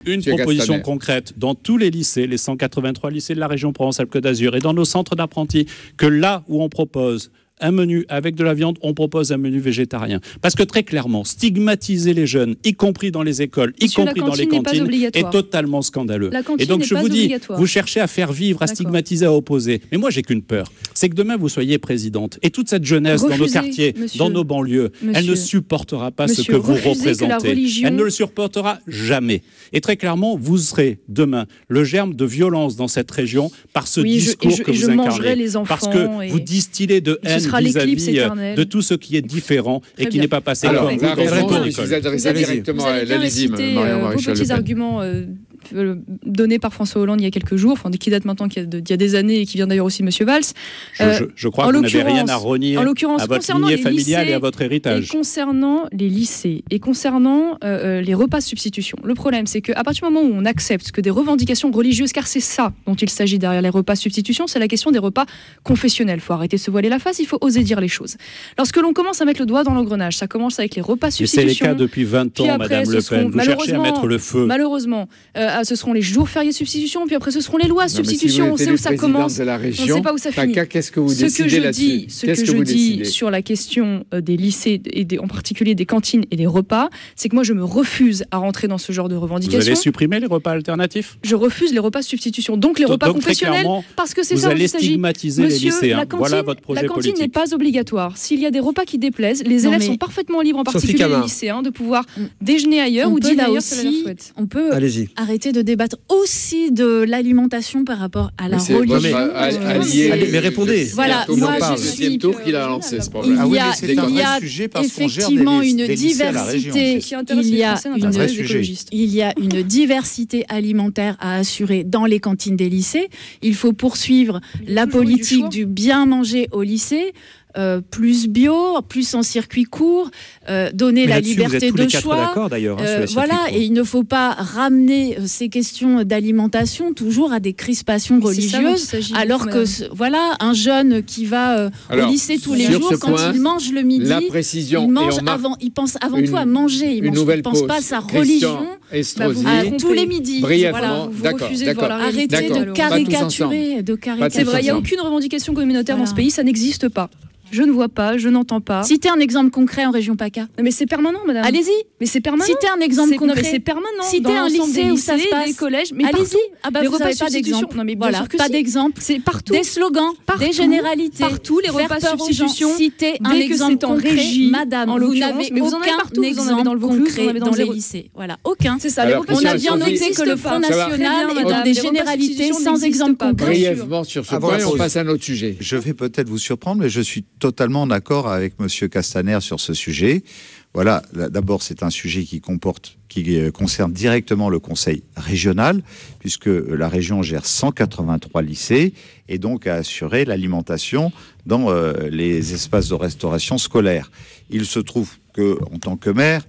Une proposition concrète dans tous les lycées, les 183 lycées de la région Provence-Alpes-Côte d'Azur et dans nos centres d'apprentis, que là où on propose un menu avec de la viande, on propose un menu végétarien. Parce que très clairement, stigmatiser les jeunes, y compris dans les écoles, y compris dans les cantines, est totalement scandaleux. Et donc je vous dis, vous cherchez à faire vivre, à stigmatiser, à opposer. Mais moi, j'ai qu'une peur, c'est que demain, vous soyez présidente. Et toute cette jeunesse dans nos quartiers, dans nos banlieues, elle ne supportera pas ce que vous représentez. Elle ne le supportera jamais. Et très clairement, vous serez demain le germe de violence dans cette région par ce discours que vous incarnez. Parce que vous distillez de haine vis-à-vis de tout ce qui est différent et qui n'est pas passé. Alors, la réponse, vous adressez directement à l'Élysée, Marion-Maréchal Le Pen. Vos petits arguments donné par François Hollande il y a quelques jours, enfin qui date maintenant qu'il y a des années et qui vient d'ailleurs aussi de M. Valls. Je crois que vous n'avez rien à renier à votre lignée familiale et à votre héritage. Et concernant les lycées et concernant les repas de substitution, le problème c'est qu'à partir du moment où on accepte que des revendications religieuses, car c'est ça dont il s'agit derrière les repas de substitution, c'est la question des repas confessionnels. Il faut arrêter de se voiler la face, il faut oser dire les choses. Lorsque l'on commence à mettre le doigt dans l'engrenage, ça commence avec les repas de substitution. Et c'est les cas depuis 20 ans, Madame Le Pen. Vous cherchez à mettre le feu. Malheureusement, ce seront les jours fériés de substitution, puis après ce seront les lois de substitution. On sait où ça commence, on ne sait pas où ça finit. Qu'est-ce que vous décidez là-dessus ? Ce que je dis sur la question des lycées, et en particulier des cantines et des repas, c'est que moi je me refuse à rentrer dans ce genre de revendications. Vous allez supprimer les repas alternatifs ? Je refuse les repas de substitution, donc les repas confessionnels, parce que c'est ça dont il s'agit. Vous allez stigmatiser les lycéens. Voilà votre projet politique. La cantine n'est pas obligatoire. S'il y a des repas qui déplaisent, les élèves sont parfaitement libres, en particulier les lycéens, de pouvoir déjeuner ailleurs ou dîner ailleurs si cela leur souhaite. On peut arrêter de débattre aussi de l'alimentation par rapport à la religion. Mais répondez. Voilà, moi je suis... tour qu'il a lancé ce problème. Il y a effectivement une diversité. Il y a une diversité alimentaire à assurer dans les cantines des lycées. Il faut poursuivre la politique du bien manger au lycée. Plus bio, plus en circuit court, donner la liberté de choix. Voilà, et il ne faut pas ramener ces questions d'alimentation toujours à des crispations religieuses, alors que voilà, un jeune qui va au lycée tous les jours, quand il mange le midi, il pense avant tout à manger, il ne pense pas à sa religion tous les midis. Brièvement, Arrêtez de caricaturer. C'est vrai, il n'y a aucune revendication communautaire dans ce pays, ça n'existe pas. Je ne vois pas, je n'entends pas. Citez un exemple concret en région PACA. Mais c'est permanent, madame. Allez-y. Mais c'est permanent. Citez un exemple concret. Non, mais c'est permanent. Citez un lycée où ça se passe. Des collèges. Mais allez-y. Les repas de substitution. Non, mais voilà, pas d'exemple. C'est partout. Des slogans, des généralités. Partout, les repas de substitution. Citez un exemple concret, madame. Vous n'avez aucun exemple concret dans les lycées. Voilà, aucun. C'est ça. On a bien noté que le Front National est dans des généralités sans exemple concret. Brièvement sur ce point, on passe à un autre sujet. Je vais peut-être vous surprendre, mais je suis totalement d'accord avec Monsieur Castaner sur ce sujet. Voilà, d'abord c'est un sujet qui concerne directement le conseil régional, puisque la région gère 183 lycées et donc a assuré l'alimentation dans les espaces de restauration scolaire. Il se trouve que, en tant que maire,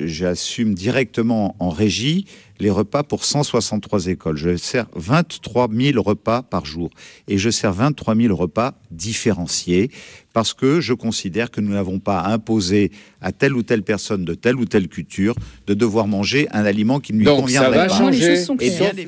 j'assume directement en régie les repas pour 163 écoles. Je sers 23 000 repas par jour et je sers 23 000 repas différenciés parce que je considère que nous n'avons pas imposé à telle ou telle personne de telle ou telle culture de devoir manger un aliment qui ne lui conviendrait pas. Donc ça va changer.